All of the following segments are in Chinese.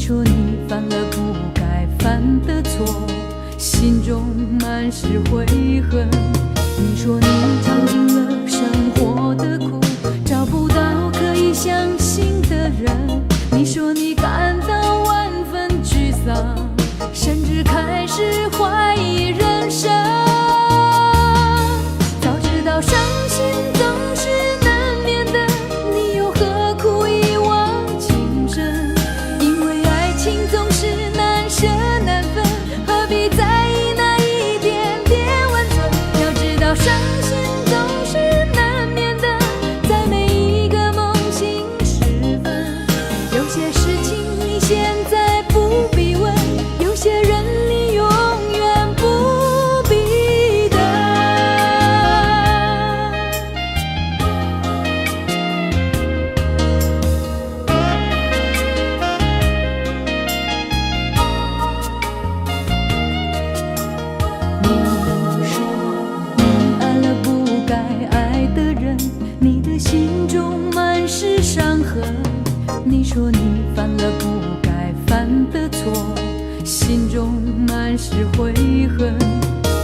说你犯了不该犯的错，心中满是悔恨。你说你尝尽了生活的苦，找不到可以相信的人。你说你感到万分沮丧，甚至开始怀疑人生。早知道伤心总是难免的，你又何苦一往情深？因为爱情总是难舍难分，何必在意那一点点温存？要知道伤心总是难免的，在每一个梦醒时分。有些事情你现在不必问，有些人你永远不必等。你说你爱了不该爱的人，你的心中满是伤痕。你说你犯了不该犯的错，心中满是悔恨。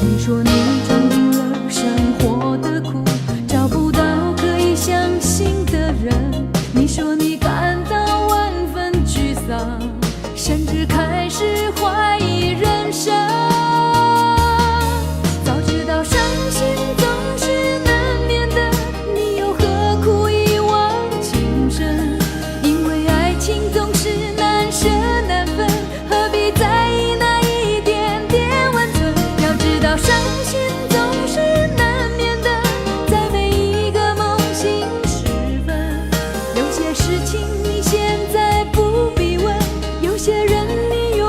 你说你尝尽了生活的苦，找不到可以相信的人。你说你感到万分沮丧，甚至开始怀疑人生。早知道伤心总是难免的，你又何苦一往情深？因为爱情总是难舍难分，何必在意那一点点温存？要知道伤心总是难免的，在每一个梦醒时分。有些事情你现在不必问，有些人你永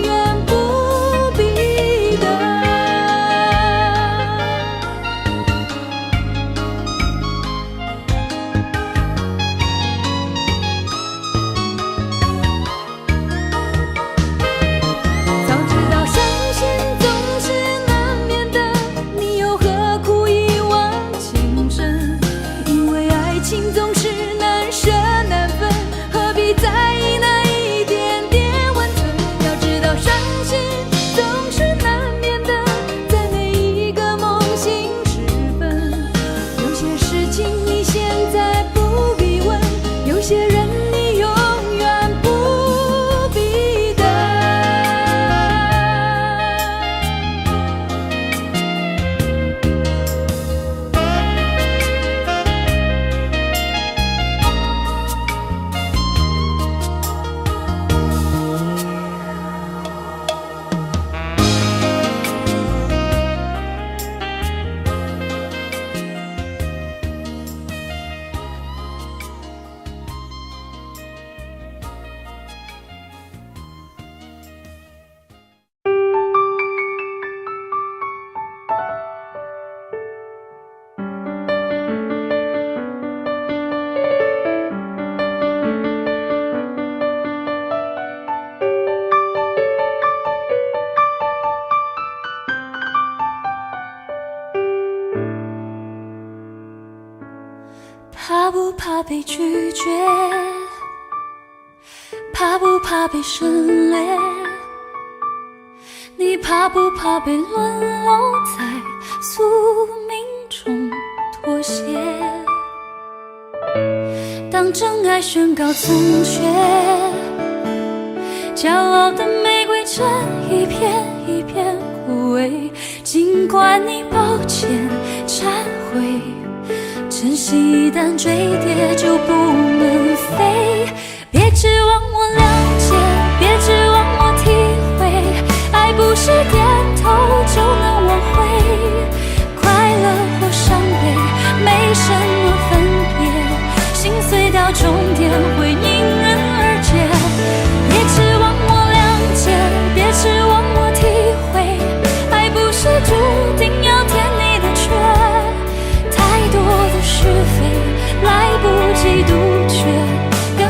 远不必等。早知道伤心总是难免的，你又何苦一往情深？因为爱情总是难舍难分，何必在意那一点点温存？要知道伤心总是难免的，在每一个梦醒时分。有些事情你现在不必问，有些人你永远不必等。怕不怕被拒绝？怕不怕被省略？你怕不怕被沦落在宿命中妥协？当真爱宣告残缺，骄傲的玫瑰正一片一片枯萎。尽管你抱歉忏悔，珍惜一旦坠跌就不能飞。别指望我了解，别指望我体会，爱不是点头就能挽回。快乐或伤悲没什么分别，心碎到终点会迎刃而解。别指望我了解，别指望我体会，爱不是注定要填你的缺。太多的是非来不及杜绝，更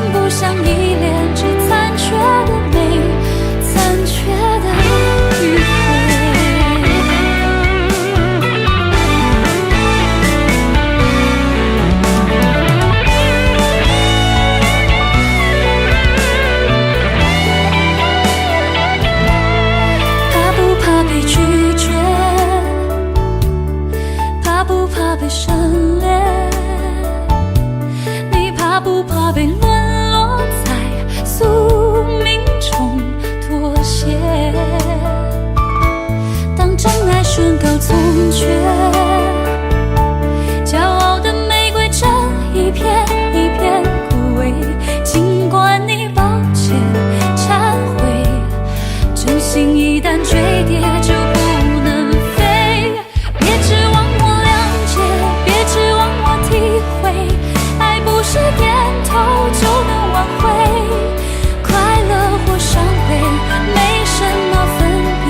宣告从缺。骄傲的玫瑰正一片一片枯萎，尽管你抱歉忏悔，真心一旦坠跌就不能飞。别指望我谅解，别指望我体会，爱不是点头就能挽回。快乐或伤悲没什么分别，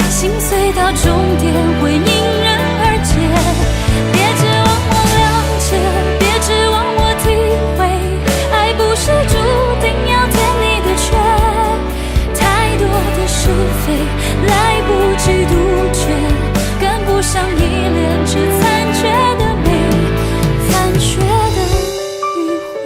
心碎到终点会因人而解。别指望我谅解，别指望我体会，爱不是注定要填你的缺。太多的是非来不及杜绝，跟不上依恋，只残缺的美，残缺的迂回。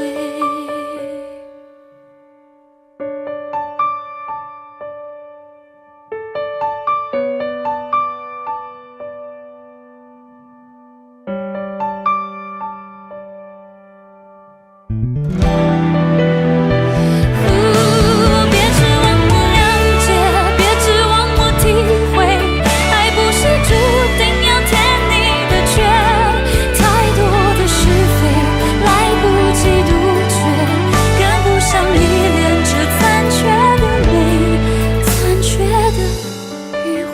别指望我谅解，别指望我体会，爱不是注定要填你的缺。太多的是非来不及杜绝，跟不上依恋，这残缺的美，残缺的迂回。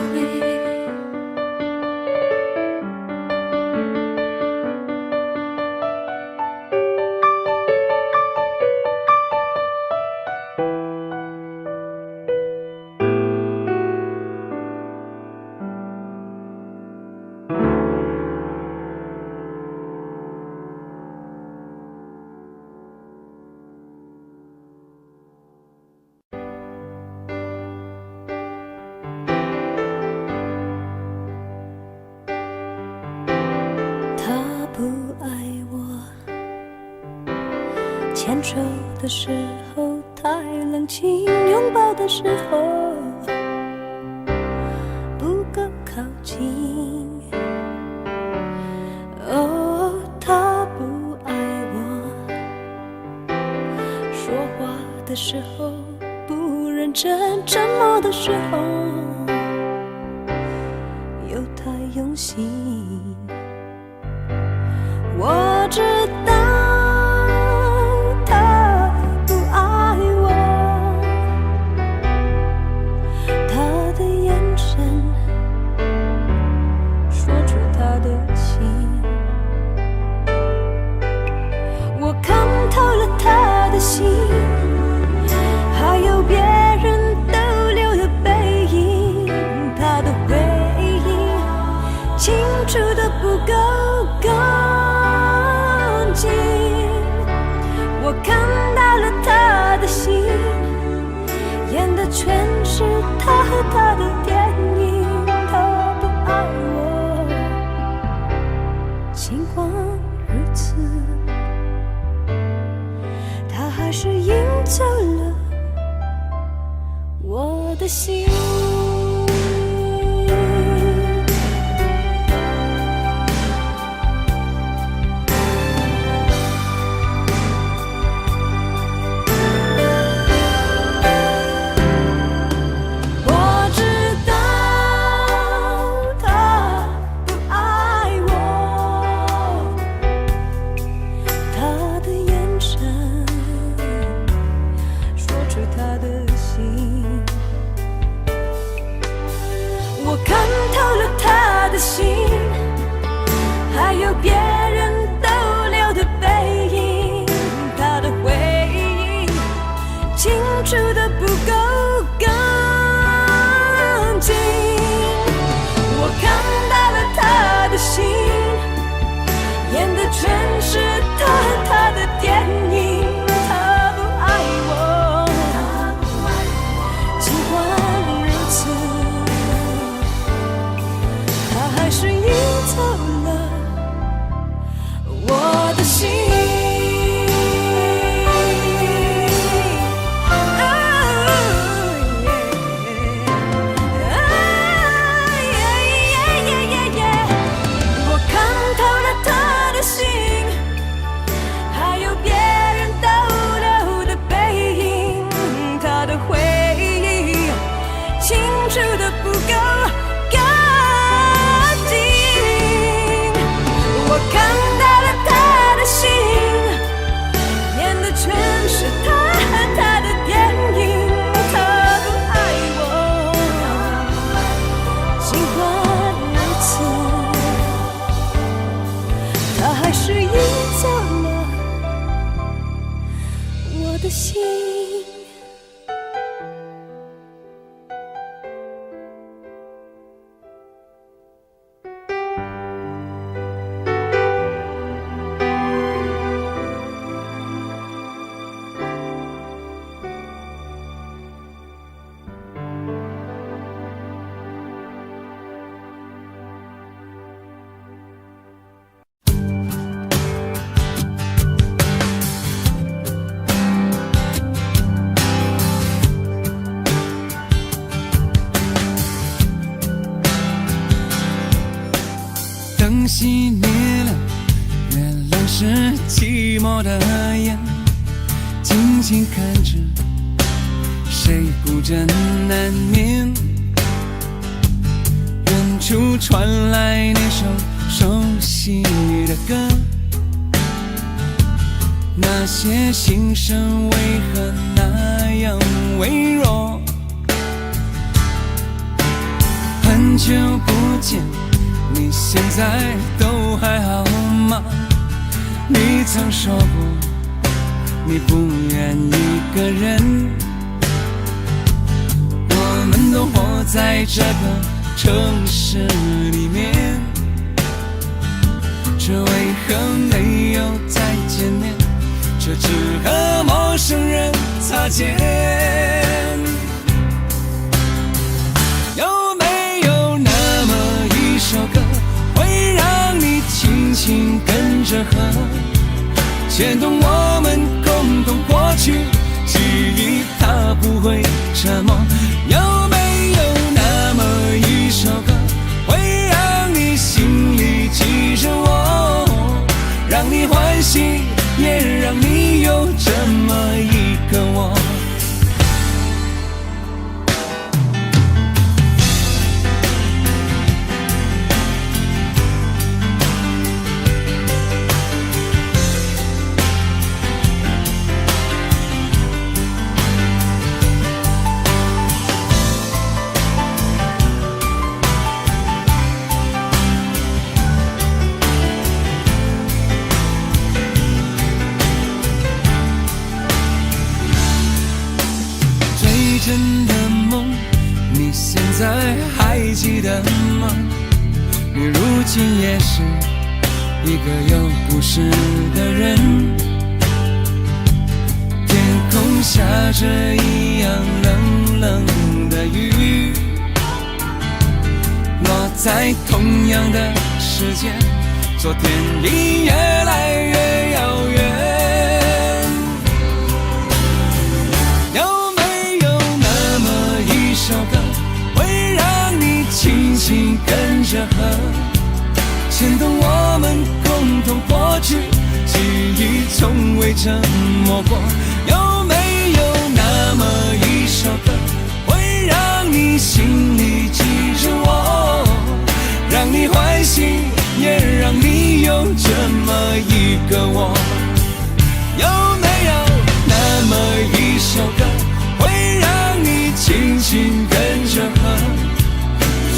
他不爱我，牵手的时候太冷清，拥抱的时候不够靠近。哦，他不爱我，说话的时候不认真，沉默的时候又太用心。我知道他不爱我，他的眼神说出他的情，我看透了他的心，还有别人逗留的背影，他的回应清楚的不够近。我看到了他的心，演的全是他和他的电影。他不爱我，尽管如此，他还是赢走了我的心。我看透了他的心，还有别人逗留的背影，他的回应清楚的不够近。我看到了他的心，演的全是他和他的电影。他不爱我，尽管如此，还是赢走了我的心。灯熄灭了，月亮是寂寞的眼，静静看着谁孤枕难眠。远处传来那首熟悉的歌，那些心声为何那样微弱？很久不见，你现在都还好吗？你曾说过你不愿一个人，我们都活在这个城市里面，这为何没有再见面，却只和陌生人擦肩？有没有那么一首歌，会让你轻轻跟着和，牵动我们共同过去，记忆它不会沉默？有没有那么一首歌，会让你心里记着我，让你欢喜，也让你有这么一个我？真的梦，你现在还记得吗？你如今也是一个有故事的人，天空下着一样冷冷的雨，落在同样的时间，昨天已越来越遥远。轻轻跟着和，牵动我们共同过去，记忆从未沉默过。有没有那么一首歌，会让你心里记着我，让你欢喜，也让你有这么一个我？有没有那么一首歌，会让你轻轻跟着和，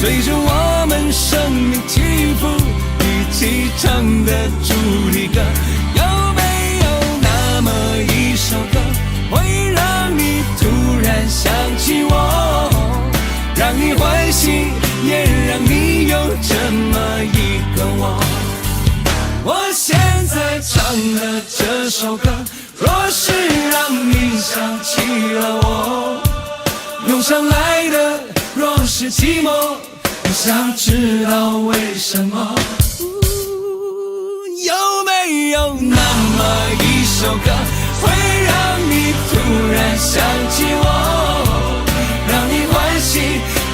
随着我们生命起伏一起唱的主题歌？有没有那么一首歌，会让你突然想起我，让你欢喜，也让你有这么一个我？我现在唱的这首歌，若是让你想起了我，涌上来的若是寂寞，我想知道为什么？有没有那么一首歌，会让你突然想起我，让你欢喜，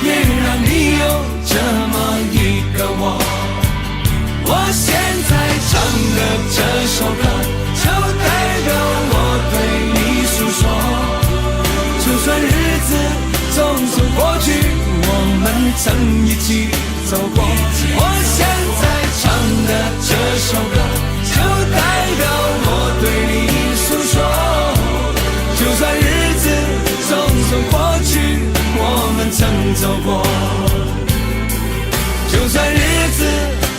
也让你有这么一个我？我现在唱的这首歌，就代表我对你诉说，就算日子匆匆过去，我们曾一起走过。我现在唱的这首歌，就代表我对你诉说，就算日子匆匆过去，我们曾走过。就算日子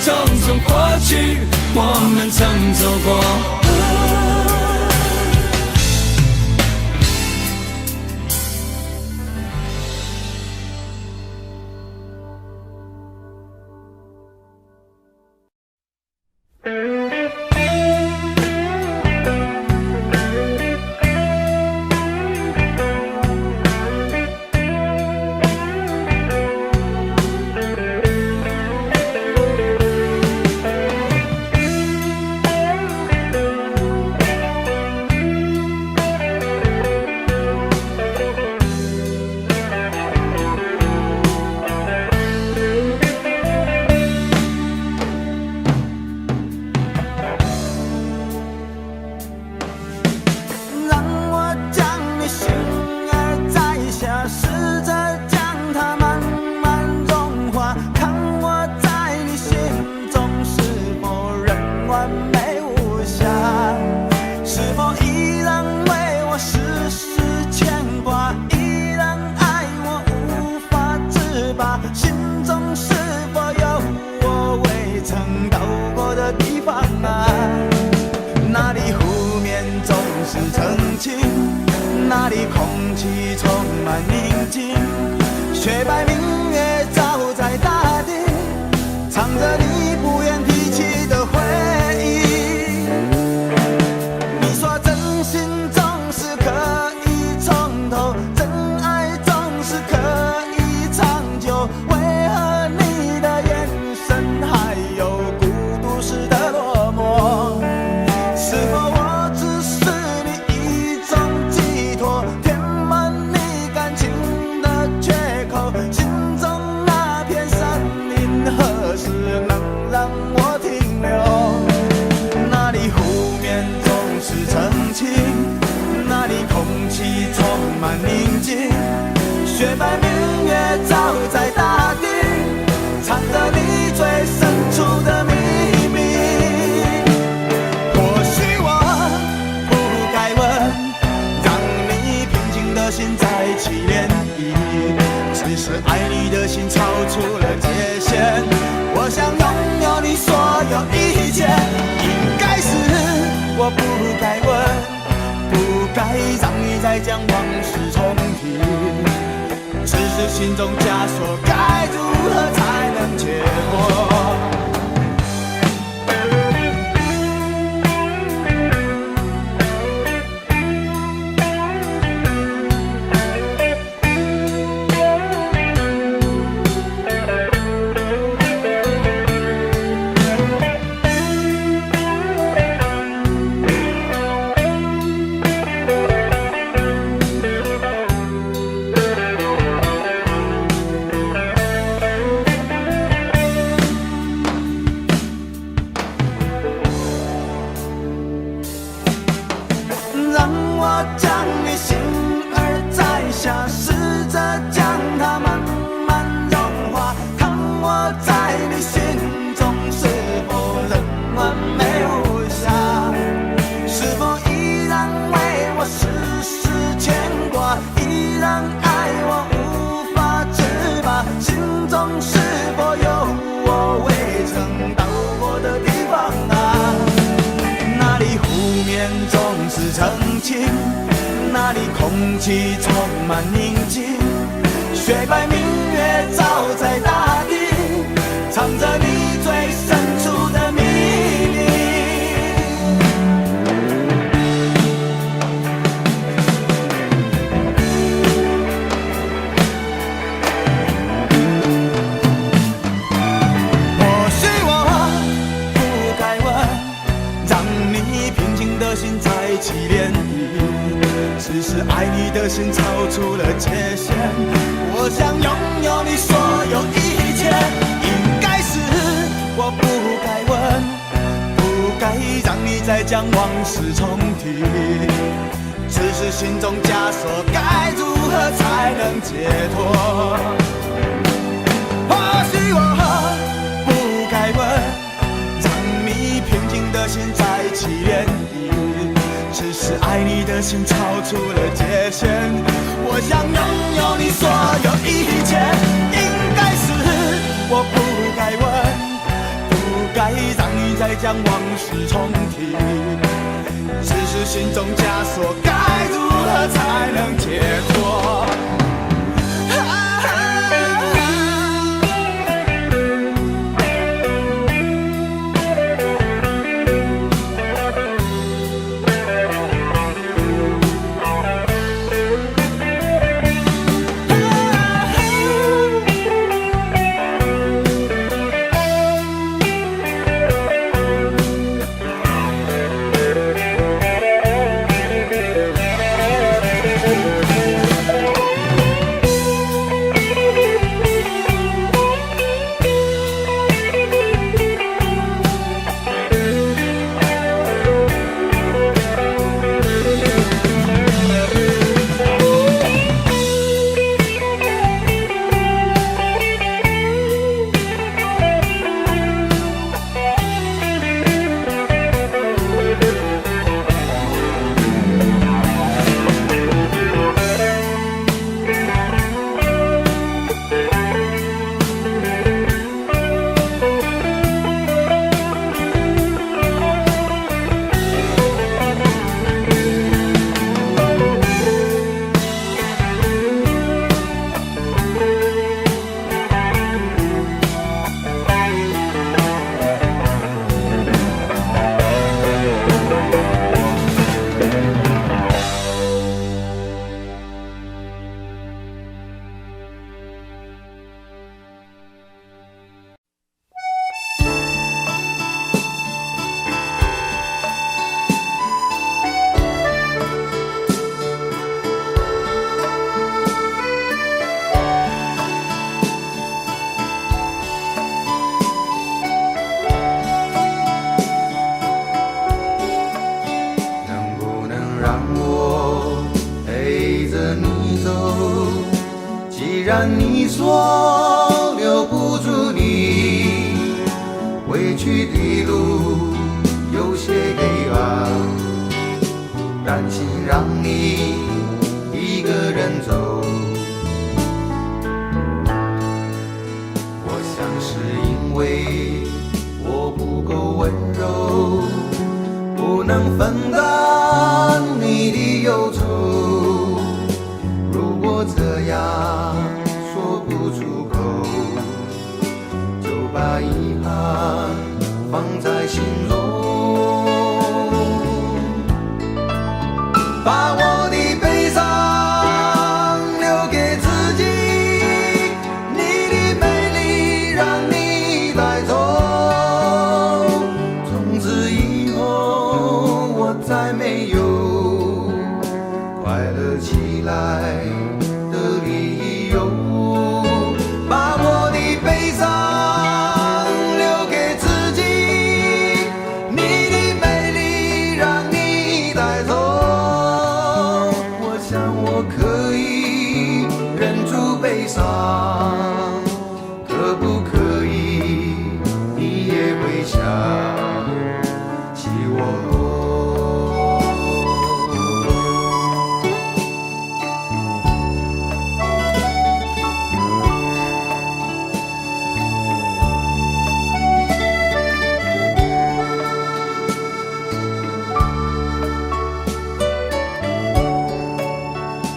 匆匆过去，我们曾走过。情，那里空气充满宁静，雪白明月照在大地，唱着你不愿提起的回忆。你说真心总是可以从头，真爱总是可以长久，为何你的眼神还有孤独时的落寞？是否我只是你一种寄托，填满你感情的缺口？心中那片森林何时能让我停留？那里湖面总是澄清，那里空气充满宁静，雪白明月照在大地，藏着你最深处的秘密。或许我不该问，让你平静的心再起涟漪，只是爱你的心超出了界限。我想拥有你所有一切，应该是我不该问，不该让你再将往事重提，只是心中枷锁该如何才能解脱？让我将你心儿摘下，试着将它慢慢融化，看我在你心中是否仍完美无瑕，是否依然为我时时牵挂，依然爱我无法自拔，心中是否有我未曾到过的地方啊？那里湖面总是澄清，那里空气充满宁静，雪白明月照在大地，藏着你最深处的秘密。或许我不该问，让你平静的心再起涟漪，只是爱你的心超出了界限。我想拥有你所有一切，应该是我不该问，不该让你再将往事重提，只是心中枷锁该如何才能解脱？或许我不该问，让你平静的心再起涟漪，只是爱你的心超出了界限。我想拥有你所有一切，应该是我不该问，不该让你再将往事重提，只是心中枷锁该如何才能解脱？然你说留不住你，回去的路有些黑暗，担心让你一个人走。我想是因为我不够温柔，不能分担你的忧愁。如果这样说不出口，就把遗憾放在心中，把我的悲伤留给自己，你的美丽让你带走。从此以后我再没有快乐起来的理由，把我的悲伤留给自己，你的美丽让你带走。我想我可以忍住悲伤，可不可以你也会想起我？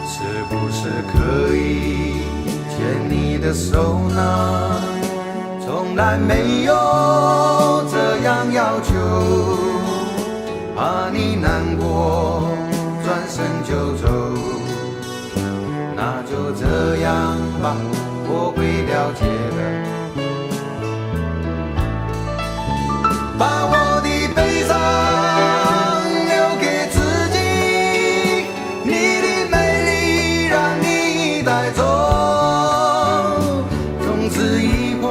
是不是可以牵你的手呢？从来没有这样要求，怕你难过转身就走。那就这样吧，我会了解的。把我的悲伤留给自己，你的美丽让你带走。从此以后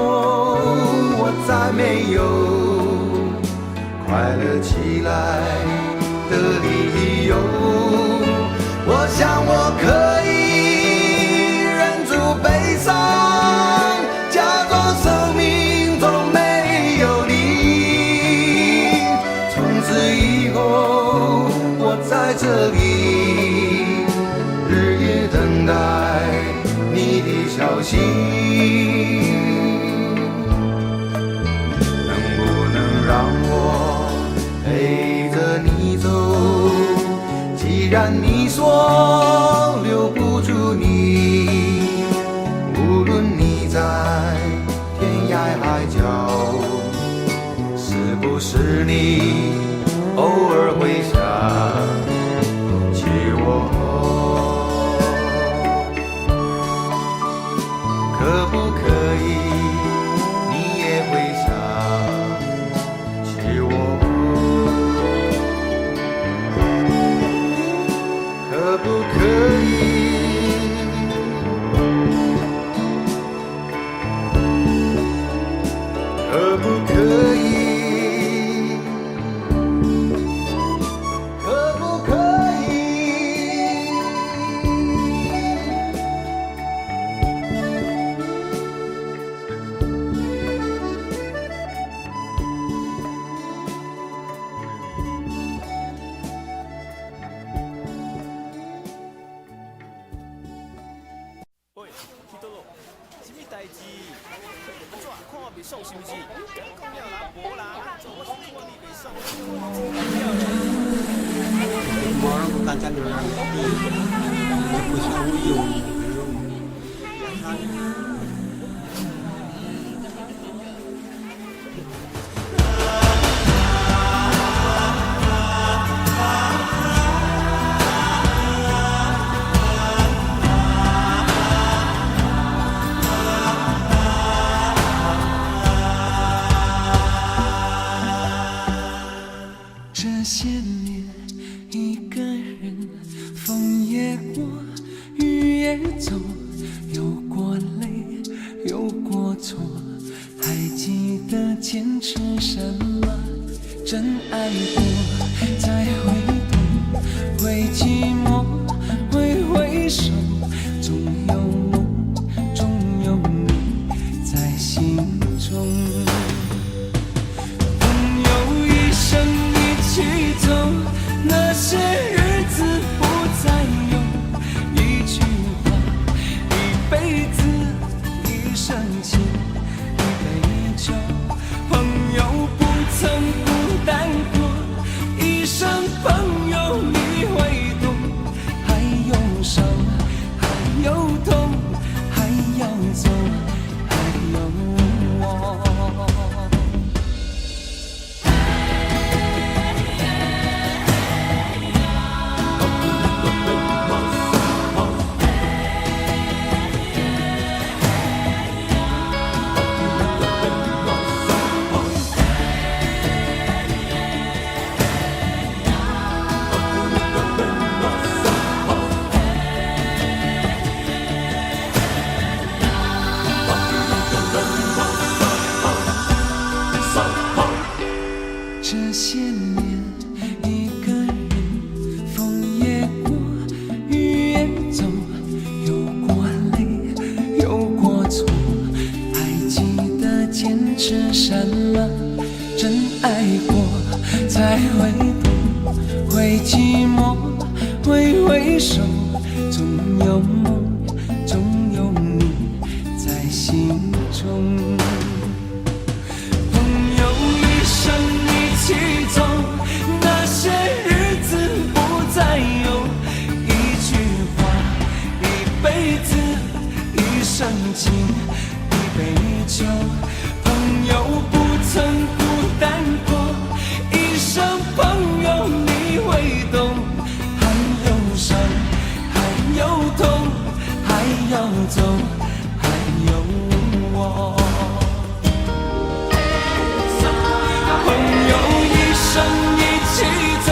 我再没有快乐起来的理由。我想我可以忍住悲伤，假装生命中没有你。从此以后我在这里日夜等待你的消息，能不能让我陪着你走？既然你说留不住你，无论你在天涯海角，是不是你偶尔会想起我？可不可以你也会想起我？可不可以？可不可以？可不可以？喂，去倒落？什么代志？安怎？看我袂爽是不是？讲了啦，无啦，做我是看你袂爽。我大家都让不相用。这些年一个人，风也过，雨也走，有过泪，有过错，还记得坚持什么？真爱过，再回头，会寂寞，会回首，总有梦，总曾孤单过，一生朋友你会懂。还有伤，还有痛，还要走，还有我。这些年，一个人，风也过，雨也走，有过泪，有过错，还记得坚持什么？真爱过，才会懂，会寂寞，会回首，总有梦，总有你在心中。一起走，那些日子不再有。一句话，一辈子，一生情，一杯酒。朋友不曾孤单过，一生朋友你会懂。还有伤，还有痛，还要走，还有我。一生一起走，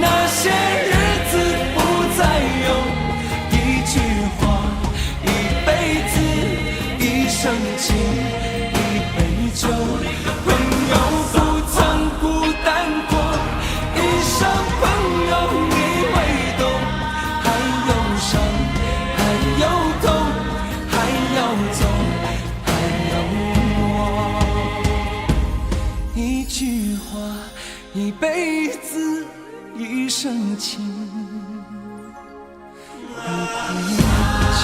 那些日子不再有。一句话，一辈子，一生情，一杯酒。朋友不曾孤单过，一生朋友你会懂。还有伤，还有痛，还要走，还有我。一句话，一辈子，一生情，一杯酒。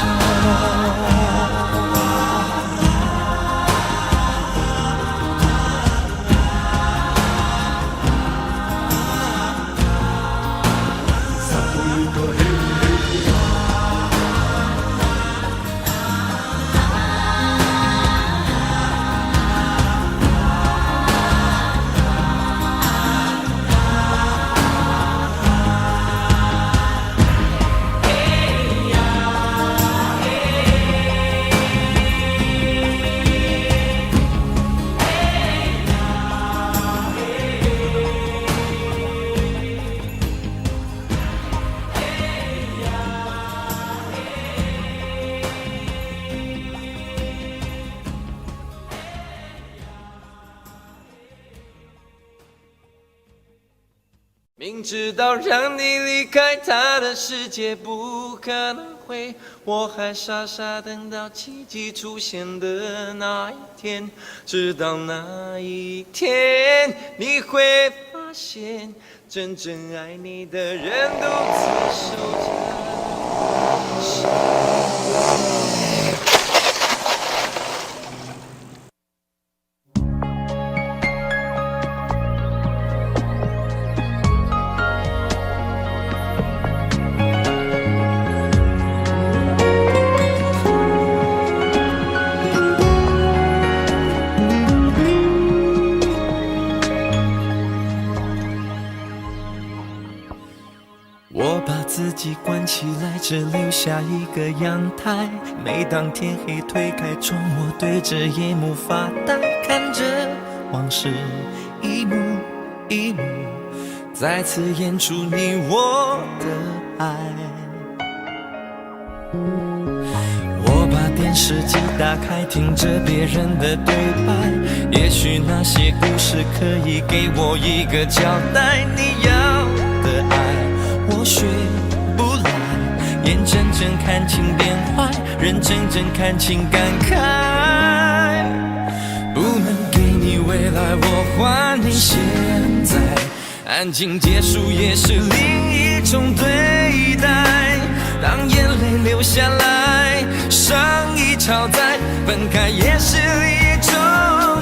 明知道让你离开他的世界不可能会，我还傻傻等到奇迹出现的那一天。直到那一天，你会发现，真正爱你的人独自守着。自己关起来，只留下一个阳台。每当天黑推开窗，我对着夜幕发呆，看着往事一幕一幕再次演出你我的爱。我把电视机打开，听着别人的对白，也许那些故事可以给我一个交代。你要的爱，我学不来，眼睁睁看情变坏，人睁睁看情感慨。不能给你未来，我还你现在。安静结束也是另一种对待。当眼泪流下来，伤已超载，分开也是一种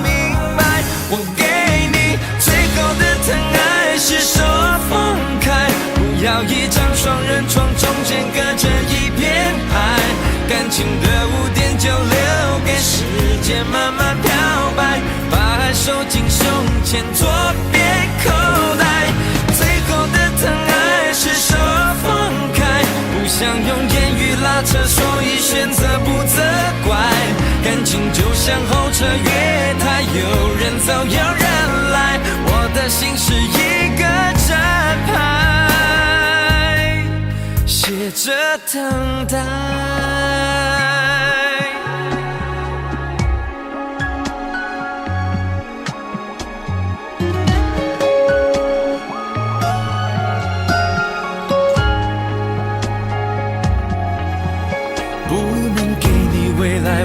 明白。我给你情的污点就留给时间慢慢漂白，把爱收进胸前左边口袋。最后的疼爱是手放开，不想用言语拉扯，所以选择不责怪。感情就像候车月台，有人走有人来，我的心是一个站牌，写着等待。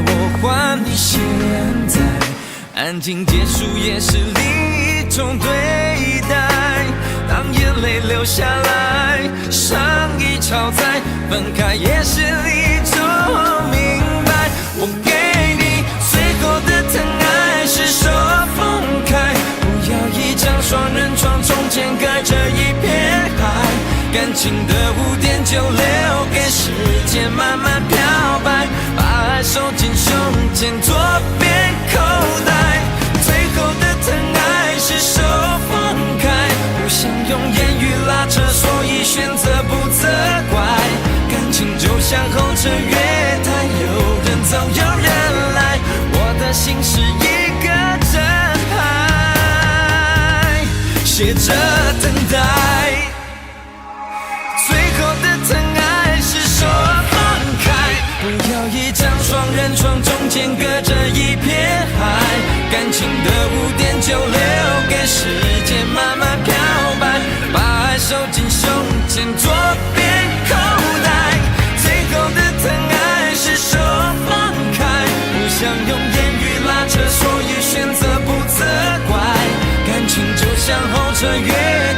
我还你现在，安静结束也是另一种对待。当眼泪流下来，伤已超载，分开也是一种明白。我给你最后的疼爱是手放开，不要一张双人床，中间隔着一片海。感情的污点就留给时间慢慢漂白，把爱收进胸前左边口袋。最后的疼爱是手放开，不想用言语拉扯，所以选择不责怪。感情就像候车月台，有人走有人来，我的心是一个站牌，写着等待。最后的疼爱是手放开，不要一张双人床，中间隔着一片海。感情的污点就留给时间慢慢漂白，把爱收进胸前左边口袋。最后的疼爱是手放开，不想用言语拉扯，所以选择不责怪。感情就像候车月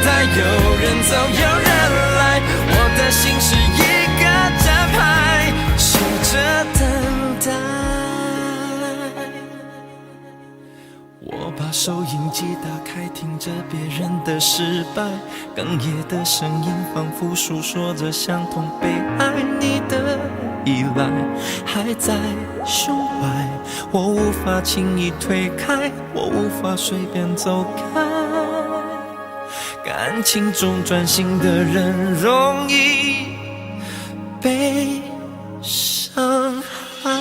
台，有人走有人来，我的心是一个站牌，写着等待。我把收音机打开，听着别人的失败，哽咽的声音仿佛诉说着相同被爱你的依赖，还在胸怀，我无法轻易推开，我无法随便走开。感情中专心的人容易被伤害。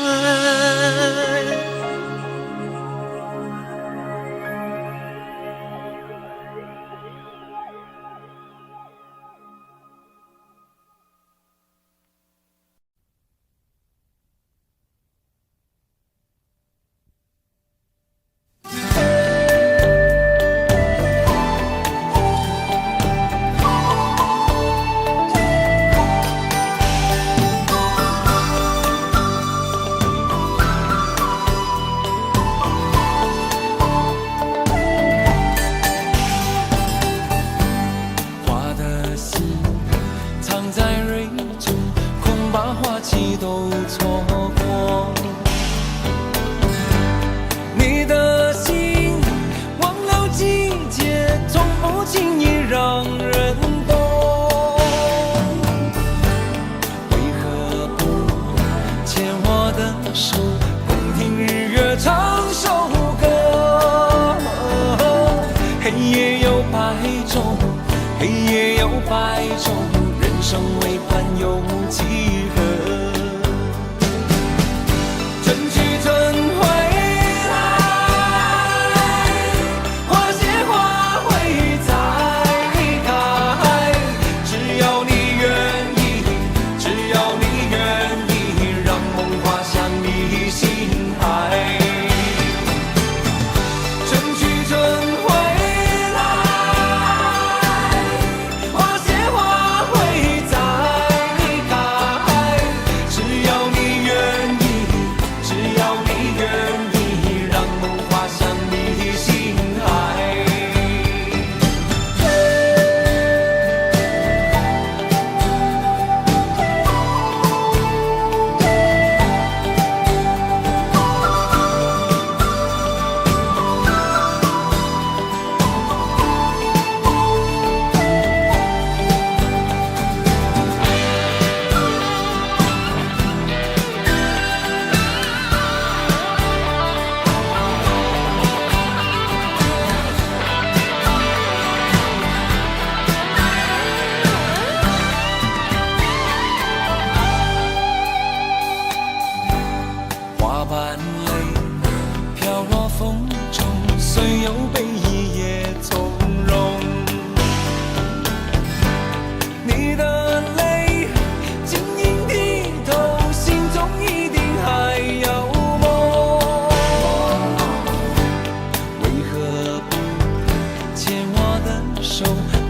手，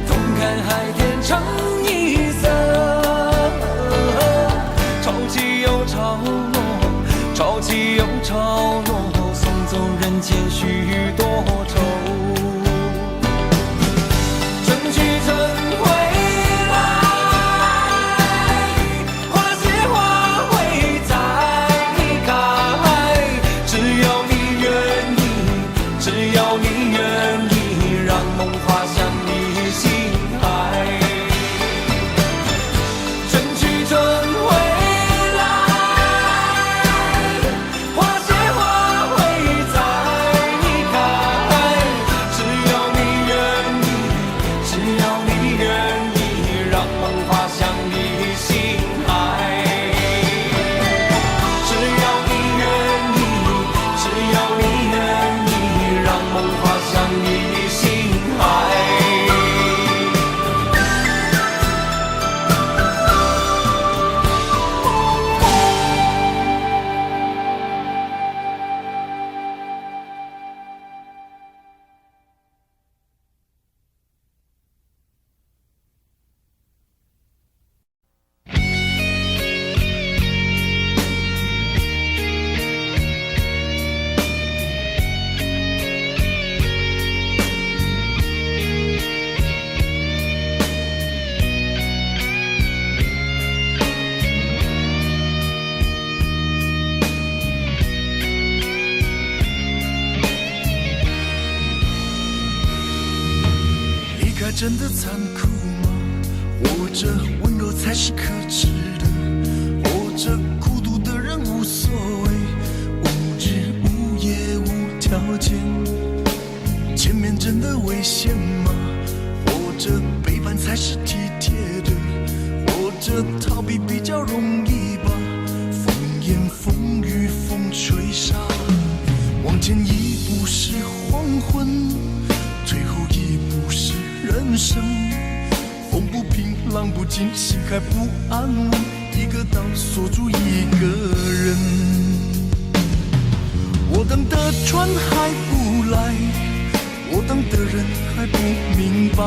同看海天成一色。潮起又潮落，潮起又潮落，送走人间许多愁。春去春回来，花谢花会再开。只要你愿意，只要你愿意，让梦滑向你心海。春去春回来，花谢花会再开。只要你愿意，只要你愿意，让梦滑向你心海。只要你愿意，只要你愿意，让梦滑向你心海。离开真的残酷吗？或者温柔才是可耻的？或者孤独的人无所谓，无日无夜无条件？前面真的危险吗？或者背叛才是体贴的？或者逃避比较容易吧？风言风语风吹沙，往前一步是黄昏，退后一步是人生。风不平浪不静，心还不安稳，一个岛锁住一个人。我等的船还不来，我等的人还不明白，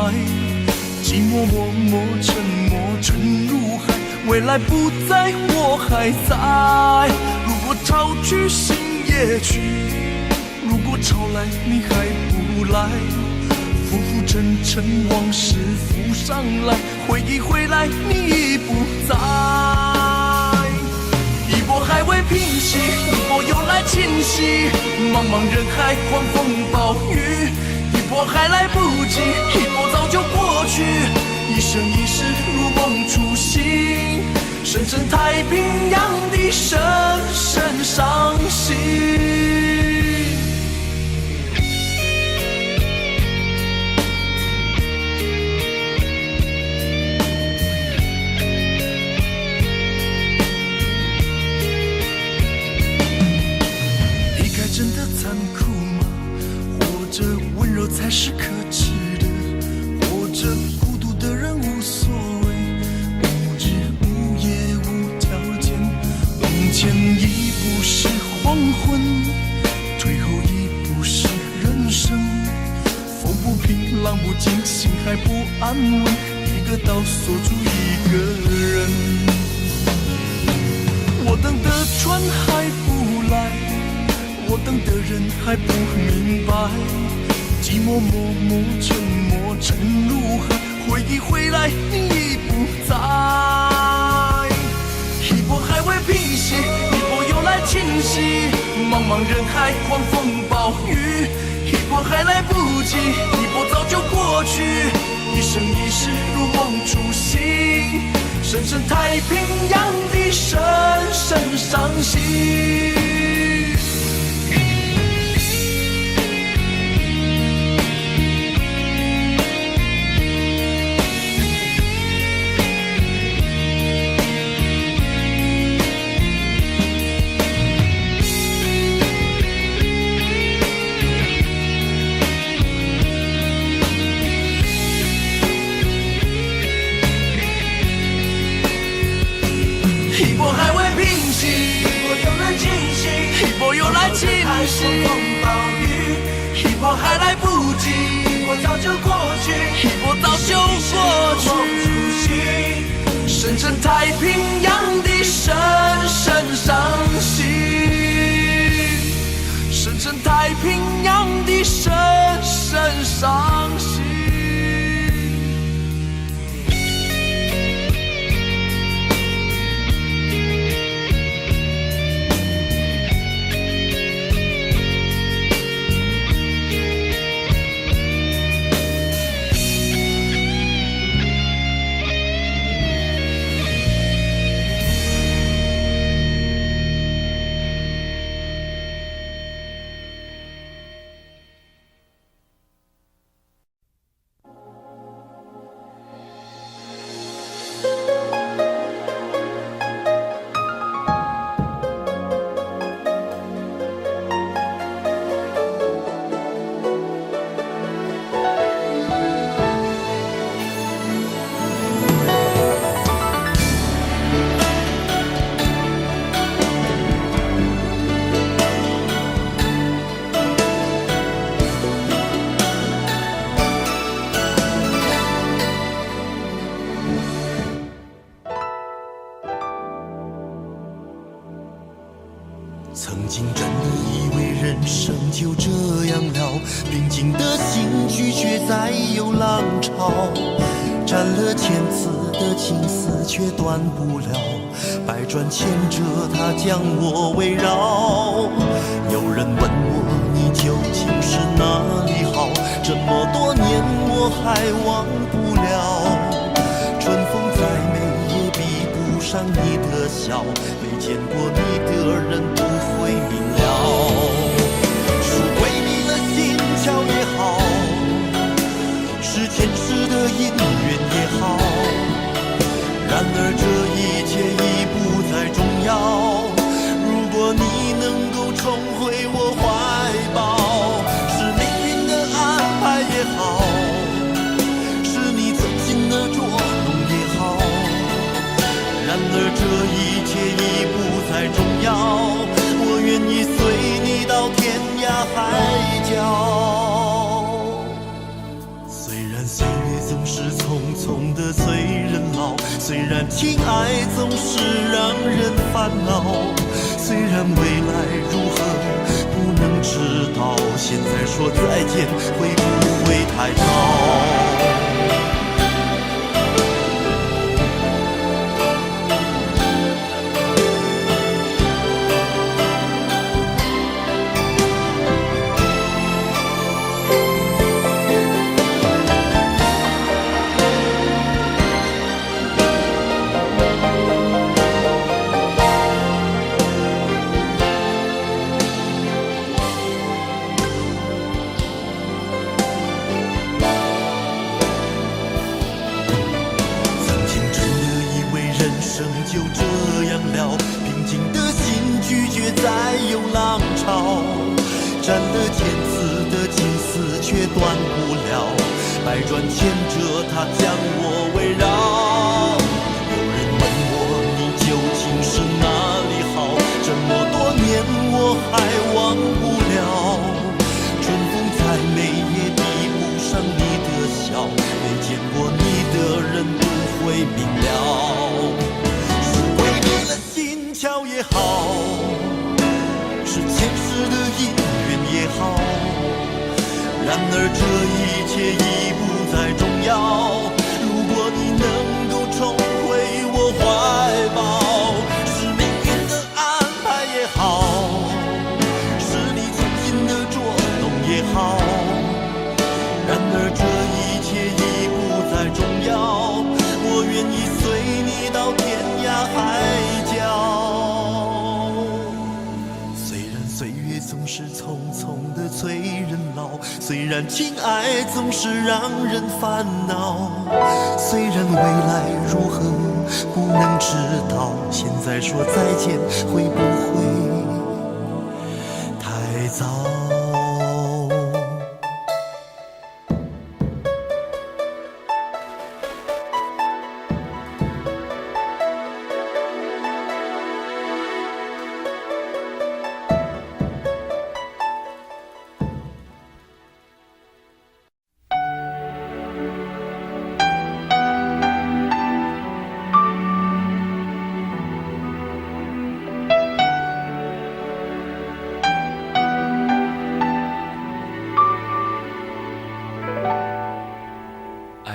寂寞默默沉没沉入海，未来不在我还在。如果潮去心也去，如果潮来你还不来，浮浮沉沉往事浮上来，回忆回来你已不在。一波还未平息，一波又来侵袭，茫茫人海狂风暴雨，一波还来不及，一波早就过去，一生一世如梦初醒，深深太平洋的深深伤心。真的残酷吗？或者温柔才是可耻的？或者孤独的人无所谓，无日无夜无条件。往前一步是黄昏，退后一步是人生。风不平浪不静，心还不安稳，一个岛锁住一个人。我等的船还不来，我等的人还不明白，寂寞默默沉没沉入海，回忆回来你已不在。一波还未平息，一波又来侵袭，茫茫人海狂风暴雨，一波还来不及，一波早就过去，一生一世如梦初醒，深深太平洋的深深伤心。一波还未平息，一波又来侵袭，一波又来侵袭，风暴雨，一波还来不及，一波早就过去，一波早就过去。深深太平洋的深深伤心，深深太平洋的深深伤心。曾经真的以为人生就这样了，平静的心拒绝再有浪潮，斩了千次的情丝却断不了，百转千折它将我围绕。有人问我你究竟是哪里好，这么多年我还忘不了。春风再美也比不上你的笑，没见过你的人不会明了。是鬼迷了心窍也好，是前世的因缘也好，然而这一切已不再重要。如果你能够重回我怀抱，是命运的安排也好，是你存心的捉弄也好，然而这一切已不再重要。我愿意随你到天涯海角。虽然岁月总是匆匆的催人老，虽然情爱总是让人烦恼，虽然未来如何不能知道，现在说再见会不会太早？就这样了，平静的心拒绝再有浪潮，斩了千次的情丝却断不了，百转千折它将我围绕。有人问我你究竟是哪里好，这么多年我还忘不了。春风再美也比不上你的笑，没见过你的人不会明了。巧也好，是前世的因缘也好，然而这一切已不再重要。如果你能够重回我怀抱，是命运的安排也好，是你存心的捉弄也好，然而这一切已不再重要。我愿意随你到天涯海角。岁月总是匆匆的催人老，虽然情爱总是让人烦恼，虽然未来如何不能知道，现在说再见会不会太早？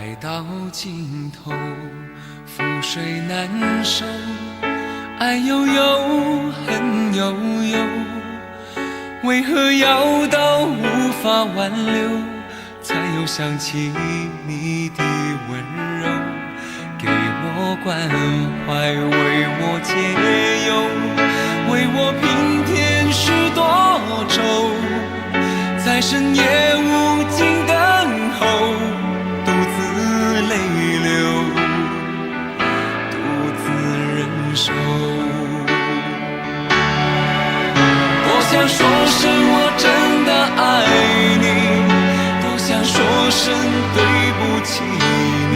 爱到尽头，覆水难收，爱悠悠，恨悠悠，为何要到无法挽留，才又想起你的温柔，给我关怀，为我解忧，为我平添许多愁，在深夜无尽等候，独自泪流，独自忍受。多想说声我真的爱你，多想说声对不起你，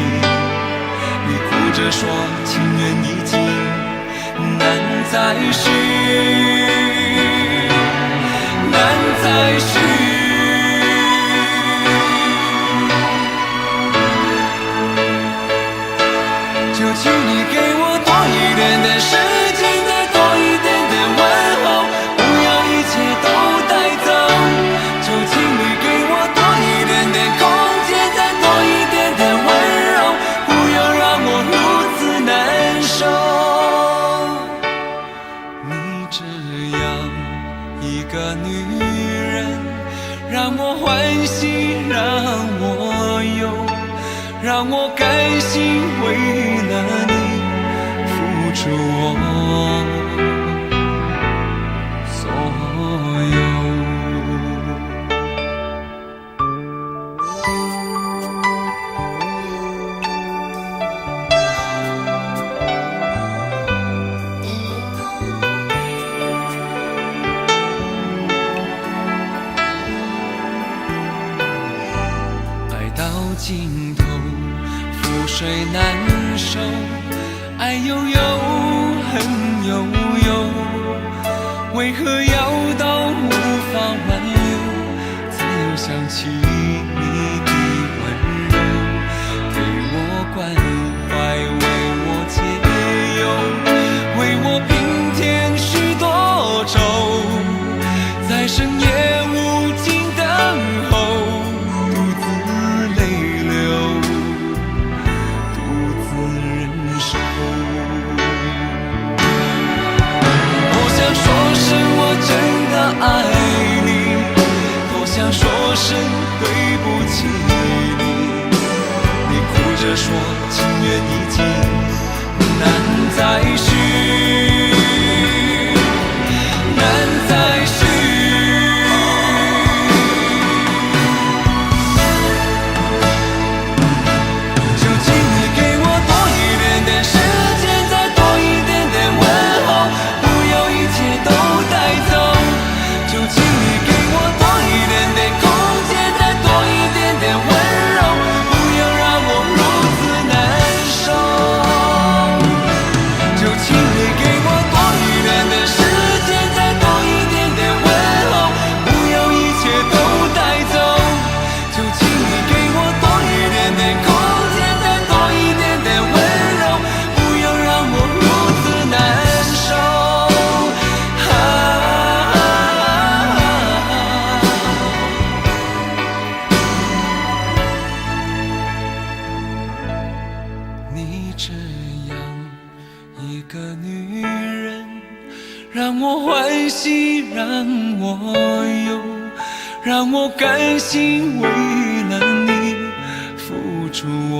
你哭着说情缘已尽，难再续，难再续。就请你给我多一点点时间，再多一点点问候，不要一切都带走。就请你给我多一点点空间，再多一点点温柔，不要让我如此难受。你这样一个女人，让我欢喜，让我忧，让我甘心为了你付出我所有。爱到尽头，覆水难收，爱悠悠，恨悠悠，为何要到无法挽留，才又想起你的温柔，给我关怀，为我解忧，为我平添许多愁，在深夜无尽等候，独自泪流，独自忍受。多想说声我真的爱你，多想说声对不起你，你哭着说情缘已尽，难再续，难再续。就请你给我多一点点时间，再多一点点问候，不要一切都带走。就请你给我多一点点空间，再多一点点温柔，不要让我如此难受。就请你给我多一点点时间，再多一点点问候，不要一切都带走。就请你给我多一点点空间，再多一点点温柔，不要让我如此难受。你这样一个女人，让我欢喜，让我忧，让我甘心为了你付出我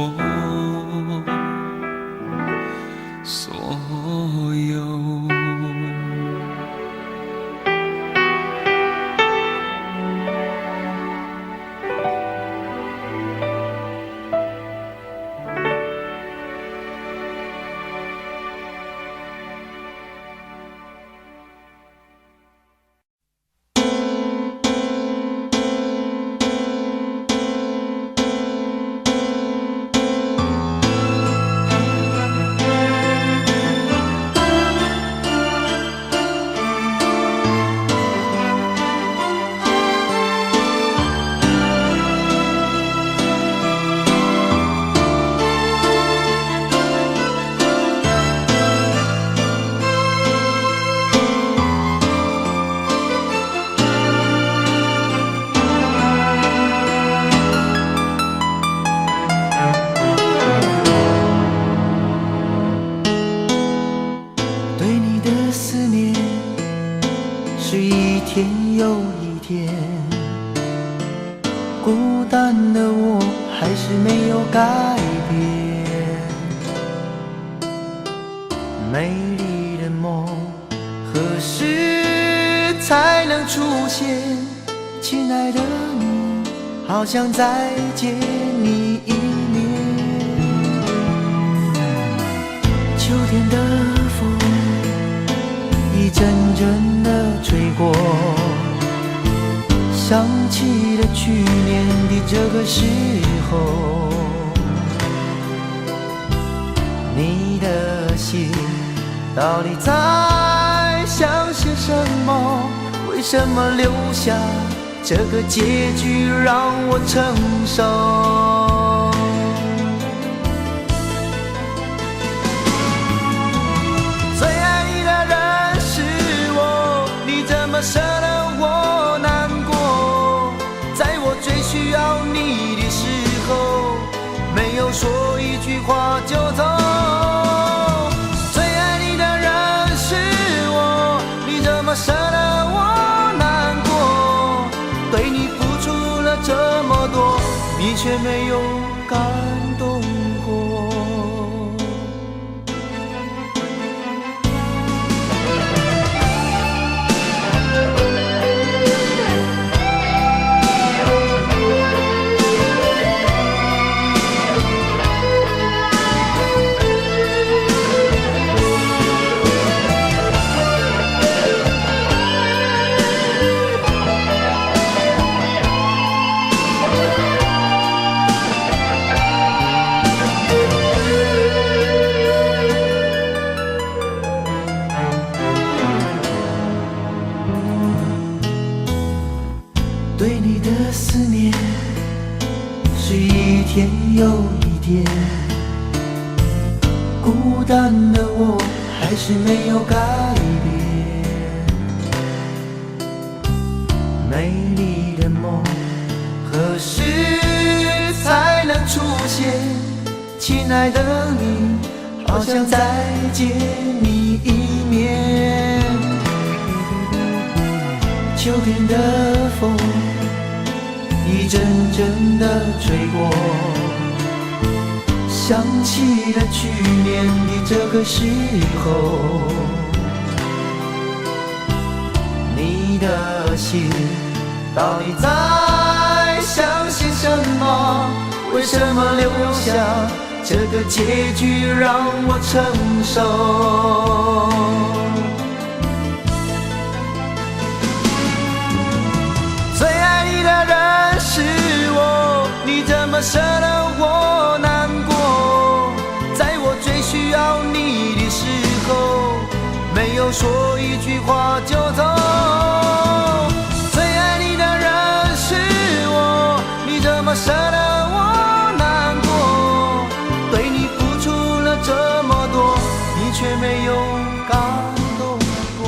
所有。还是没有改变。美丽的梦何时才能出现？亲爱的你，好想再见你一面。秋天的风一阵阵地吹过，想起了去年的这个时候，你的心到底在想些什么？为什么留下这个结局让我承受？最爱你的人是我，你怎么舍得我难过？在我最需要你的时候，没有说一句话就走。最爱你的人是我，你怎么舍得我难过？对你付出了这么多，你却没有感动过。对你的思念是一天又一天，孤单的我还是没有改变。美丽的梦何时才能出现？亲爱的你，好想再见你一面。秋天的风一阵阵地吹过，想起了去年的这个时候，你的心到底在想些什么？为什么留下这个结局让我承受？最爱你的人是我，你怎么舍得我难过？在我最需要你的时候，没有说一句话就走。最爱你的人是我，你怎么舍得我难过？对你付出了这么多，你却没有感动过。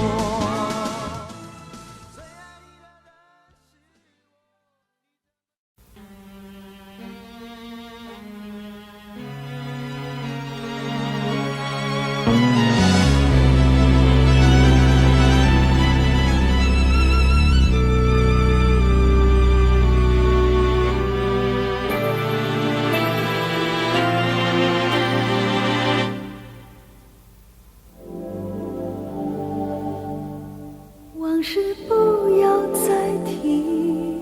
往事不要再提，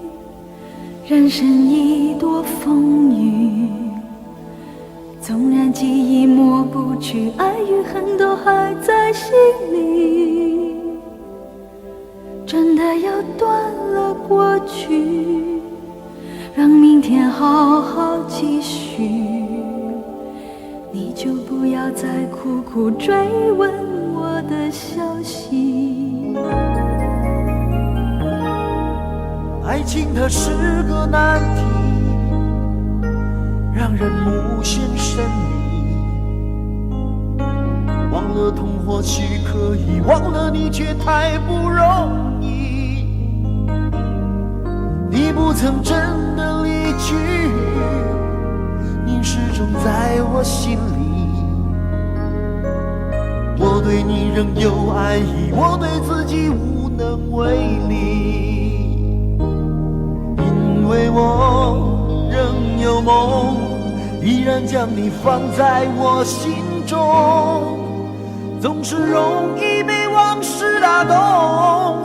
人生已多风雨，纵然记忆抹不去，爱与恨都还在心里。真的要断了过去，让明天好好继续，你就不要再苦苦追问我的消息。爱情它是个难题，让人无限神秘。忘了痛或许可以，忘了你却太不容易。你不曾真的离去，你始终在我心里。我对你仍有爱意，我对自己无能为力。因为我仍有的梦，依然将你放在我心中。总是容易被往事打动，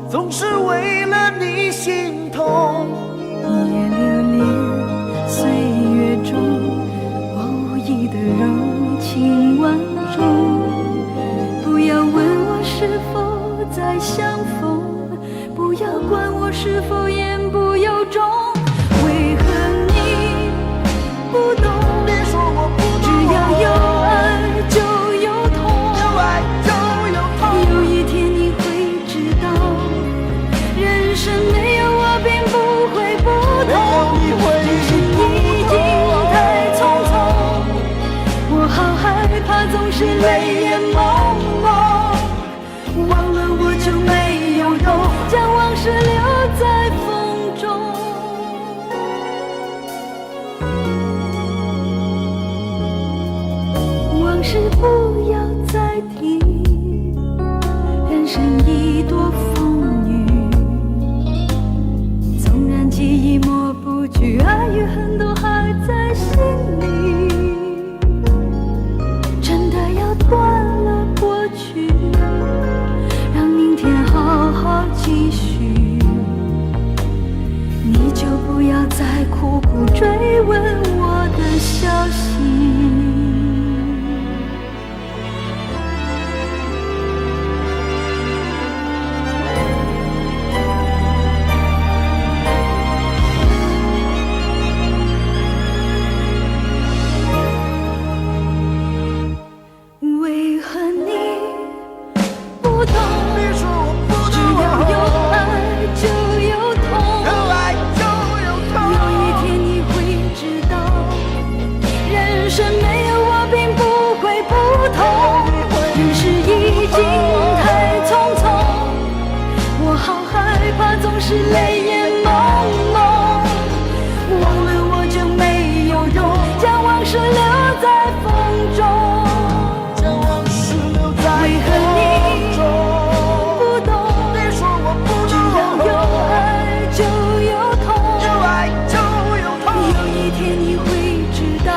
总是为了你心痛。一夜流连岁月中，我无意的柔情万种。不要问我是否再相逢，不要管我是否言不由衷。为何你不懂？别说我不懂，只要有爱就有痛，有爱就有痛。有一天你会知道，人生没有我并不会不同。人生已经太匆匆，我好害怕总是泪眼朦胧。忘了我就没有用，将往事留在风中。往事不要再提，人生已多风雨。纵然记忆抹不去，爱与恨都还在心里。真的要断了过去，让明天好好继续。你就不要再苦苦追问我的消息。为何你不懂？别说我不只懂，要有爱就有痛。有爱就有痛。有一天你会知道，人生没有我并不会不同。人世已经太匆匆，我好害怕总是泪眼朦胧。忘了我就没有用，将往事留在风中。将往事留在为何你风中。不懂？别说我不只懂，要有爱就有痛。有爱就有痛。有一天你会知道，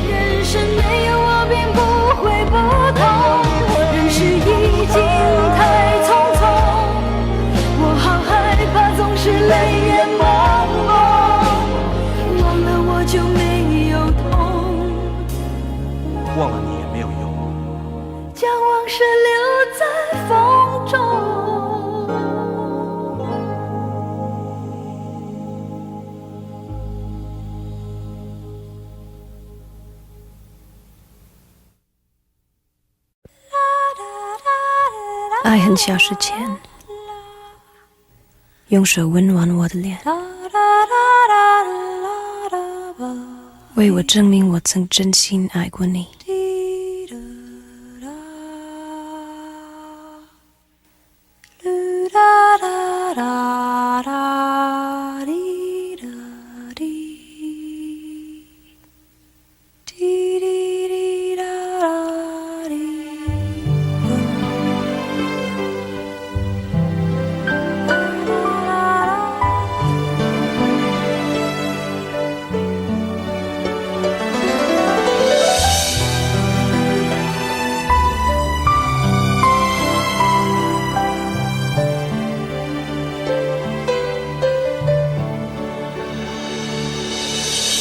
人生没有我并不会不同。人世已经太匆匆，我好害怕总是泪眼朦胧。忘了我就没有痛，忘了你也没有用。将往事留在风中。爱很消失前，用手温暖我的脸，为我证明我曾真心爱过你。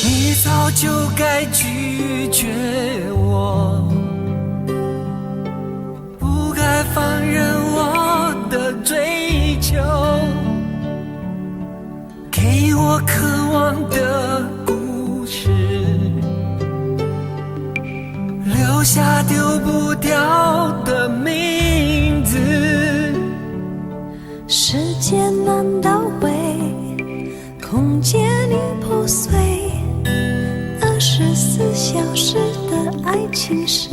你早就该拒绝我，不该放任我的追求，给我渴望的故事，留下丢不掉的名字。时间难倒回，空间已破碎，24小时的爱情是